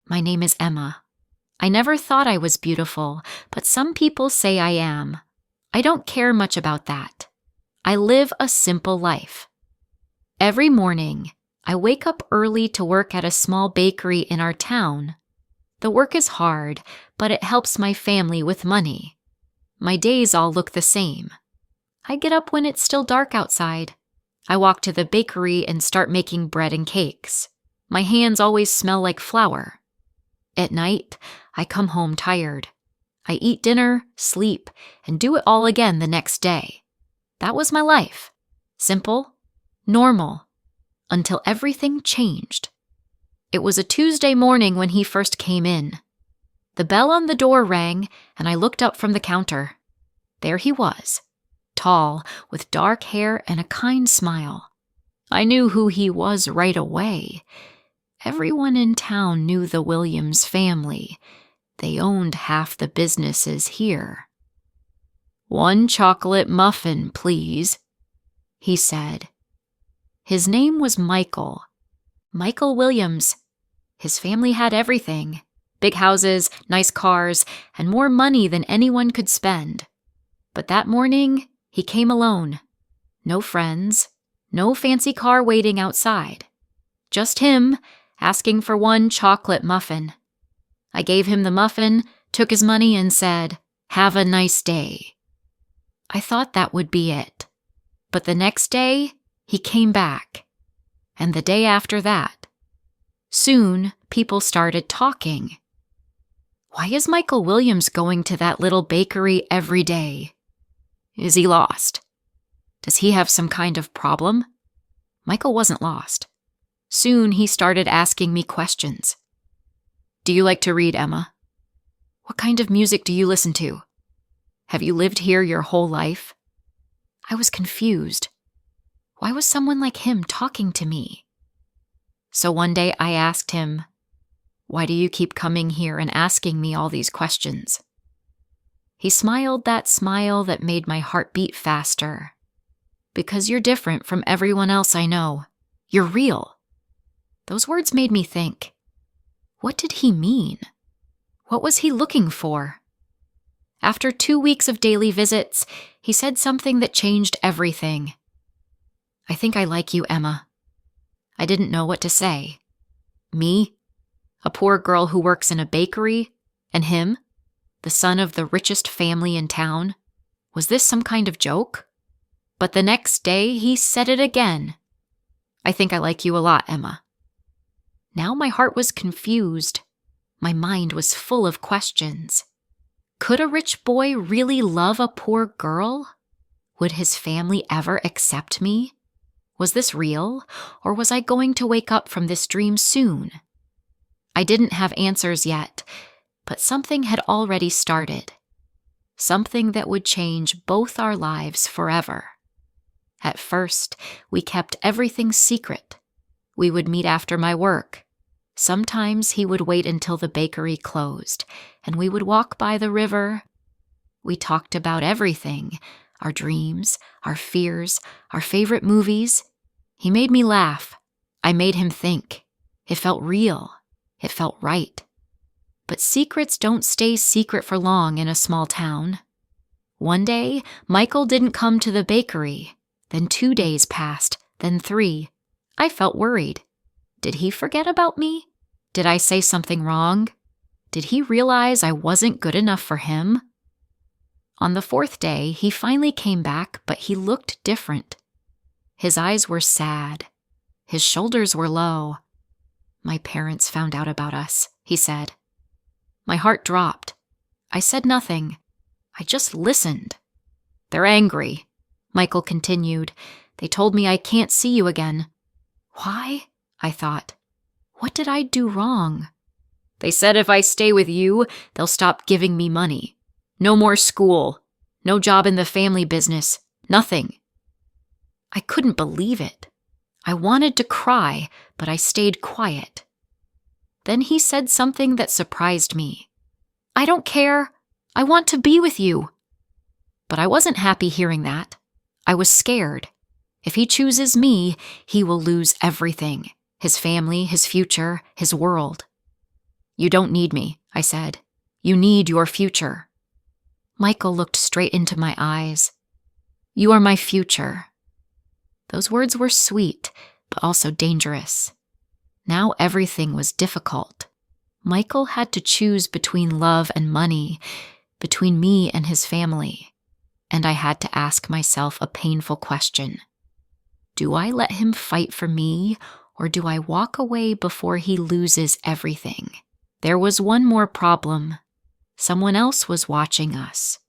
My name is Emma. I never thought I was beautiful, but some people say I am. I don't care much about that. I live a simple life. Every morning, I wake up early to work at a small bakery in our town. The work is hard, but it helps my family with money. My days all look the same. I get up when it's still dark outside. I walk to the bakery and start making bread and cakes. My hands always smell like flour. At night, I come home tired. I eat dinner, sleep, and do it all again the next day. That was my life. Simple, normal, until everything changed. It was a Tuesday morning when he first came in. The bell on the door rang, and I looked up from the counter. There he was, tall, with dark hair and a kind smile. I knew who he was right away. Everyone in town knew the Williams family. They owned half the businesses here. "1 chocolate muffin, please," he said. His name was Michael. Michael Williams. His family had everything. Big houses, nice cars, and more money than anyone could spend. But that morning, he came alone. No friends, no fancy car waiting outside. Just him, asking for 1 chocolate muffin. I gave him the muffin, took his money, and said, "Have a nice day." I thought that would be it. But the next day, he came back. And the day after that. Soon, people started talking. Why is Michael Williams going to that little bakery every day? Is he lost? Does he have some kind of problem? Michael wasn't lost. Soon he started asking me questions. "Do you like to read, Emma? What kind of music do you listen to? Have you lived here your whole life?" I was confused. Why was someone like him talking to me? So one day I asked him, "Why do you keep coming here and asking me all these questions?" He smiled that smile that made my heart beat faster. "Because you're different from everyone else I know. You're real." Those words made me think. What did he mean? What was he looking for? After 2 weeks of daily visits, he said something that changed everything. "I think I like you, Emma." I didn't know what to say. Me? A poor girl who works in a bakery? And him? The son of the richest family in town? Was this some kind of joke? But the next day, he said it again. "I think I like you a lot, Emma." Now my heart was confused. My mind was full of questions. Could a rich boy really love a poor girl? Would his family ever accept me? Was this real, or was I going to wake up from this dream soon? I didn't have answers yet, but something had already started. Something that would change both our lives forever. At first, we kept everything secret. We would meet after my work. Sometimes he would wait until the bakery closed, and we would walk by the river. We talked about everything, our dreams, our fears, our favorite movies. He made me laugh. I made him think. It felt real. It felt right. But secrets don't stay secret for long in a small town. One day, Michael didn't come to the bakery. Then 2 days passed, then 3. I felt worried. Did he forget about me? Did I say something wrong? Did he realize I wasn't good enough for him? On the 4th day, he finally came back, but he looked different. His eyes were sad. His shoulders were low. "My parents found out about us," he said. My heart dropped. I said nothing. I just listened. "They're angry," Michael continued. "They told me I can't see you again." Why? I thought. What did I do wrong? "They said if I stay with you, they'll stop giving me money. No more school. No job in the family business. Nothing." I couldn't believe it. I wanted to cry, but I stayed quiet. Then he said something that surprised me. "I don't care. I want to be with you." But I wasn't happy hearing that. I was scared. If he chooses me, he will lose everything. His family, his future, his world. You don't need me, I said. You need your future. Michael looked straight into my eyes. You are my future. Those words were sweet, but also dangerous. Now everything was difficult. Michael had to choose between love and money, between me and his family. And I had to ask myself a painful question. Do I let him fight for me, or do I walk away before he loses everything? There was one more problem. Someone else was watching us.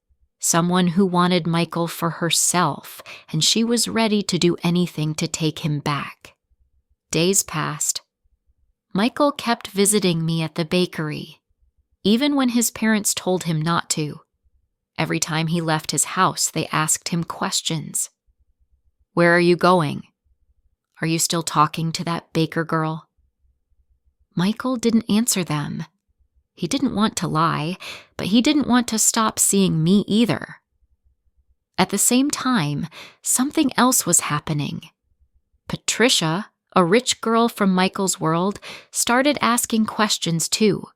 Someone who wanted Michael for herself, and she was ready to do anything to take him back. Days passed. Michael kept visiting me at the bakery, even when his parents told him not to. Every time he left his house, they asked him questions. Where are you going? Are you still talking to that baker girl? Michael didn't answer them. He didn't want to lie, but he didn't want to stop seeing me either. At the same time, something else was happening. Patricia, a rich girl from Michael's world, started asking questions too.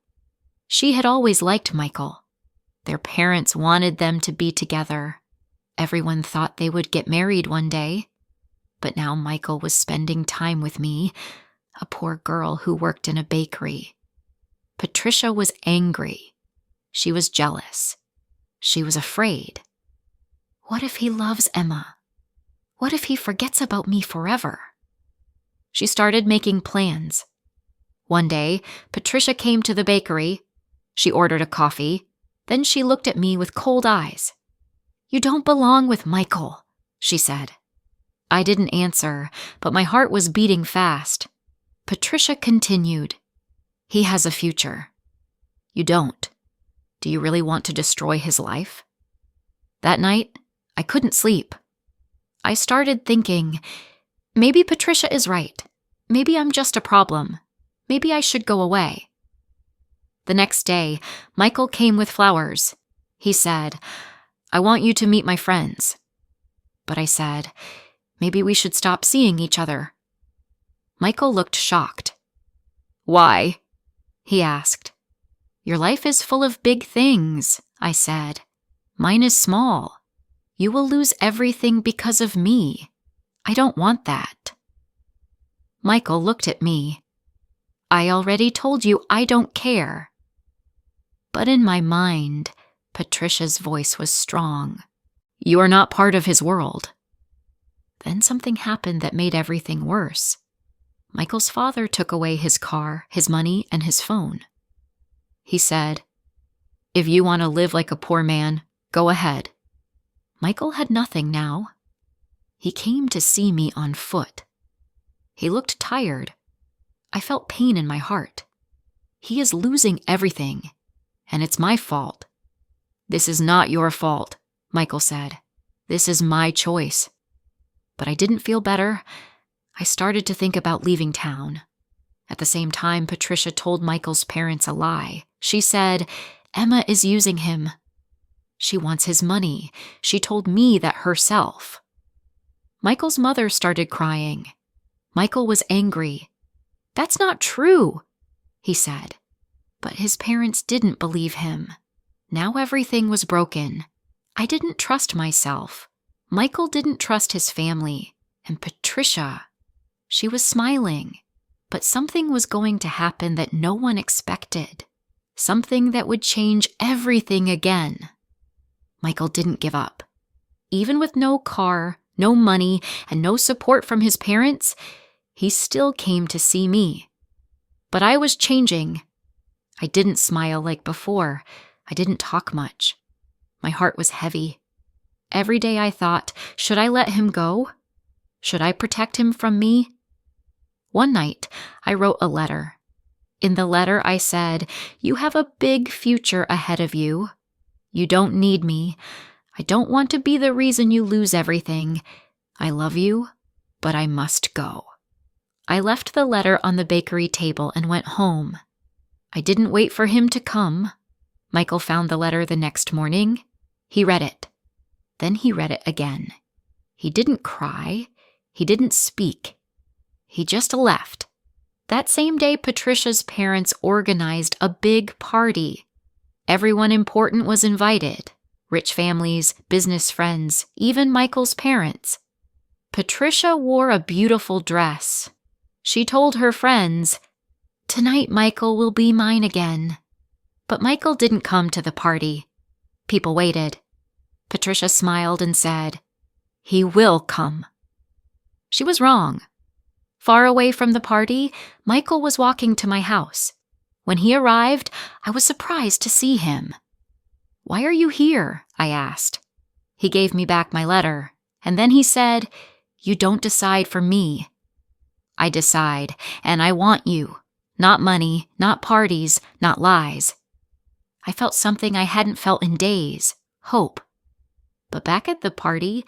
She had always liked Michael. Their parents wanted them to be together. Everyone thought they would get married one day. But now Michael was spending time with me, a poor girl who worked in a bakery. Patricia was angry. She was jealous. She was afraid. What if he loves Emma? What if he forgets about me forever? She started making plans. One day, Patricia came to the bakery. She ordered a coffee. Then she looked at me with cold eyes. You don't belong with Michael, she said. I didn't answer, but my heart was beating fast. Patricia continued. He has a future. You don't. Do you really want to destroy his life? That night, I couldn't sleep. I started thinking, maybe Patricia is right. Maybe I'm just a problem. Maybe I should go away. The next day, Michael came with flowers. He said, I want you to meet my friends. But I said, maybe we should stop seeing each other. Michael looked shocked. Why? He asked. Your life is full of big things, I said. Mine is small. You will lose everything because of me. I don't want that. Michael looked at me. I already told you I don't care. But in my mind, Patricia's voice was strong. You are not part of his world. Then something happened that made everything worse. Michael's father took away his car, his money, and his phone. He said, If you want to live like a poor man, go ahead. Michael had nothing now. He came to see me on foot. He looked tired. I felt pain in my heart. He is losing everything, and it's my fault. This is not your fault, Michael said. This is my choice. But I didn't feel better. I started to think about leaving town. At the same time, Patricia told Michael's parents a lie. She said, Emma is using him. She wants his money. She told me that herself. Michael's mother started crying. Michael was angry. That's not true, he said. But his parents didn't believe him. Now everything was broken. I didn't trust myself. Michael didn't trust his family. And Patricia, she was smiling. But something was going to happen that no one expected. Something that would change everything again. Michael didn't give up. Even with no car, no money, and no support from his parents, he still came to see me. But I was changing. I didn't smile like before. I didn't talk much. My heart was heavy. Every day I thought, should I let him go? Should I protect him from me? One night, I wrote a letter. In the letter, I said, You have a big future ahead of you. You don't need me. I don't want to be the reason you lose everything. I love you, but I must go. I left the letter on the bakery table and went home. I didn't wait for him to come. Michael found the letter the next morning. He read it. Then he read it again. He didn't cry. He didn't speak. He just left. That same day, Patricia's parents organized a big party. Everyone important was invited. Rich families, business friends, even Michael's parents. Patricia wore a beautiful dress. She told her friends, "Tonight Michael will be mine again." But Michael didn't come to the party. People waited. Patricia smiled and said, "He will come." She was wrong. Far away from the party, Michael was walking to my house. When he arrived, I was surprised to see him. "Why are you here?" I asked. He gave me back my letter, and then he said, "You don't decide for me. I decide, and I want you. Not money, not parties, not lies." I felt something I hadn't felt in days, hope. But back at the party,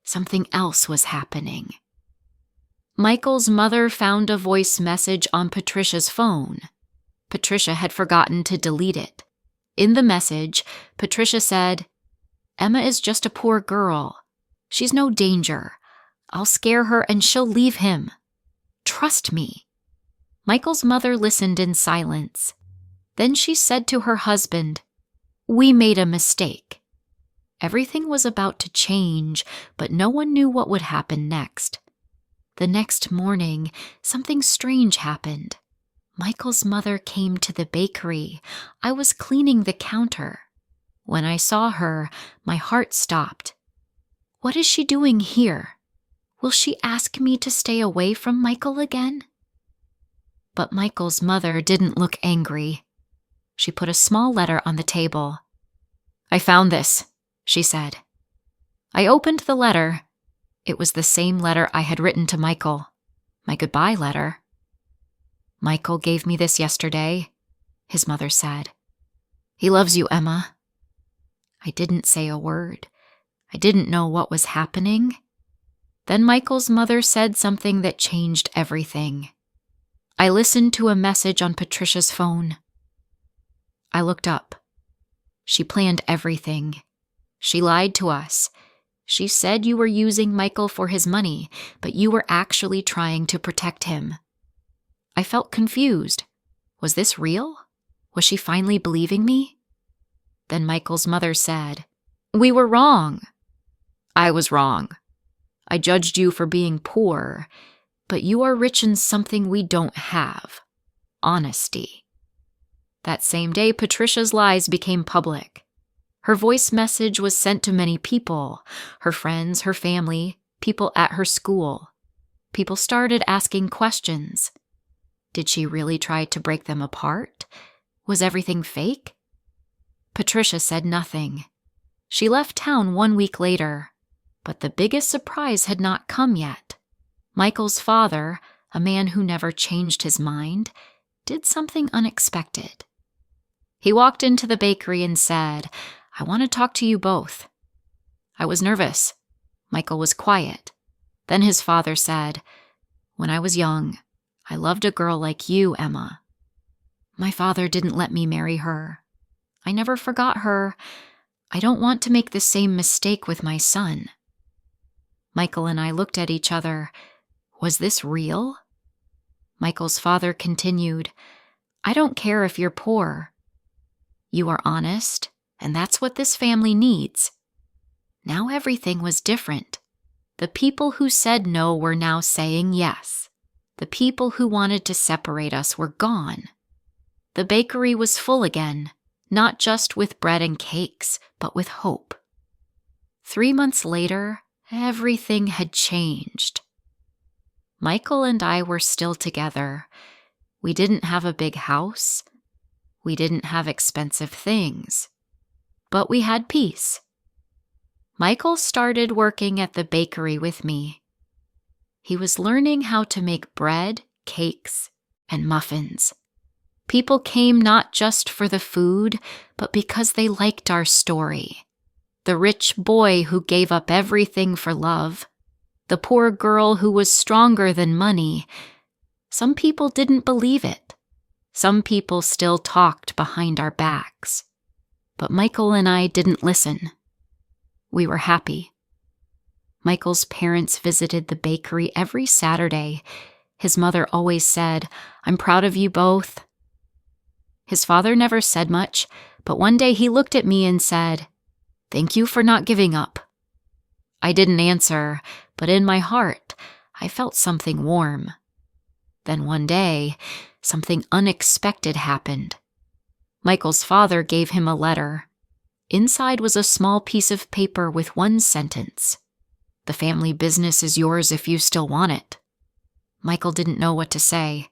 something else was happening. Michael's mother found a voice message on Patricia's phone. Patricia had forgotten to delete it. In the message, Patricia said, "Emma is just a poor girl. She's no danger. I'll scare her and she'll leave him. Trust me." Michael's mother listened in silence. Then she said to her husband, "We made a mistake." Everything was about to change, but no one knew what would happen next. The next morning, something strange happened. Michael's mother came to the bakery. I was cleaning the counter. When I saw her, my heart stopped. What is she doing here? Will she ask me to stay away from Michael again? But Michael's mother didn't look angry. She put a small letter on the table. "I found this," she said. I opened the letter. It was the same letter I had written to Michael, my goodbye letter. "Michael gave me this yesterday," his mother said. "He loves you, Emma." I didn't say a word. I didn't know what was happening. Then Michael's mother said something that changed everything. I listened to a message on Patricia's phone. I looked up. She planned everything. She lied to us. She said you were using Michael for his money, but you were actually trying to protect him. I felt confused. Was this real? Was she finally believing me? Then Michael's mother said, "We were wrong." I was wrong. I judged you for being poor, but you are rich in something we don't have: honesty. That same day, Patricia's lies became public. Her voice message was sent to many people, her friends, her family, people at her school. People started asking questions. Did she really try to break them apart? Was everything fake? Patricia said nothing. She left town 1 week later, but the biggest surprise had not come yet. Michael's father, a man who never changed his mind, did something unexpected. He walked into the bakery and said, "I want to talk to you both." I was nervous. Michael was quiet. Then his father said, "When I was young, I loved a girl like you, Emma. My father didn't let me marry her. I never forgot her. I don't want to make the same mistake with my son." Michael and I looked at each other. Was this real? Michael's father continued, "I don't care if you're poor. You are honest, and that's what this family needs." Now everything was different. The people who said no were now saying yes. The people who wanted to separate us were gone. The bakery was full again, not just with bread and cakes, but with hope. 3 months later, everything had changed. Michael and I were still together. We didn't have a big house. We didn't have expensive things. But we had peace. Michael started working at the bakery with me. He was learning how to make bread, cakes, and muffins. People came not just for the food, but because they liked our story. The rich boy who gave up everything for love. The poor girl who was stronger than money. Some people didn't believe it. Some people still talked behind our backs. But Michael and I didn't listen. We were happy. Michael's parents visited the bakery every Saturday. His mother always said, "I'm proud of you both." His father never said much, but one day he looked at me and said, "Thank you for not giving up." I didn't answer, but in my heart, I felt something warm. Then one day, something unexpected happened. Michael's father gave him a letter. Inside was a small piece of paper with one sentence. "The family business is yours if you still want it." Michael didn't know what to say.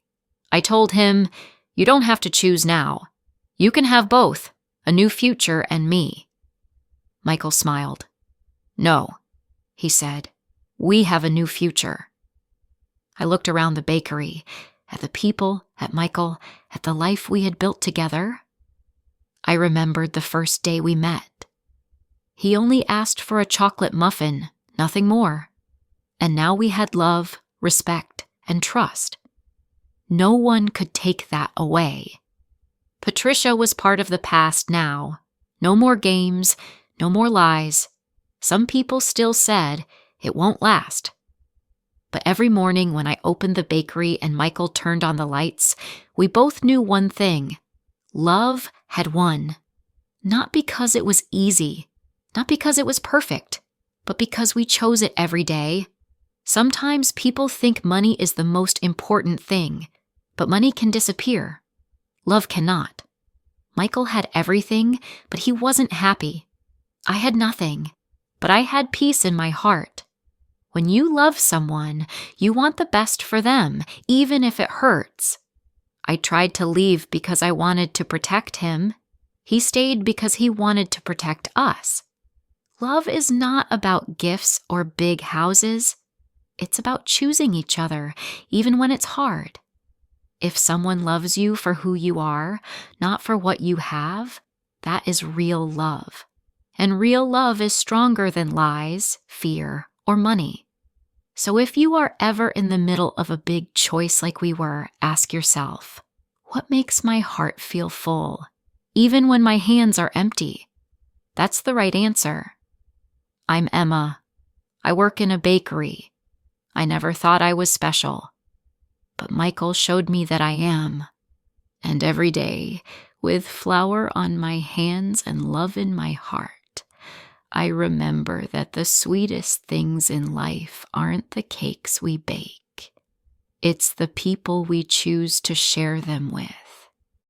I told him, "You don't have to choose now. You can have both, a new future and me." Michael smiled. "No," he said, "we have a new future." I looked around the bakery, at the people, at Michael, at the life we had built together. I remembered the first day we met. He only asked for a chocolate muffin, nothing more. And now we had love, respect, and trust. No one could take that away. Patricia was part of the past now. No more games, no more lies. Some people still said, "It won't last." But every morning when I opened the bakery and Michael turned on the lights, we both knew one thing. Love had won. Not because it was easy, not because it was perfect, but because we chose it every day. Sometimes people think money is the most important thing, but money can disappear. Love cannot. Michael had everything, but he wasn't happy. I had nothing, but I had peace in my heart. When you love someone, you want the best for them, even if it hurts. I tried to leave because I wanted to protect him. He stayed because he wanted to protect us. Love is not about gifts or big houses. It's about choosing each other, even when it's hard. If someone loves you for who you are, not for what you have, that is real love. And real love is stronger than lies, fear, or money. So if you are ever in the middle of a big choice like we were, ask yourself, what makes my heart feel full, even when my hands are empty? That's the right answer. I'm Emma. I work in a bakery. I never thought I was special. But Michael showed me that I am. And every day, with flour on my hands and love in my heart, I remember that the sweetest things in life aren't the cakes we bake. It's the people we choose to share them with.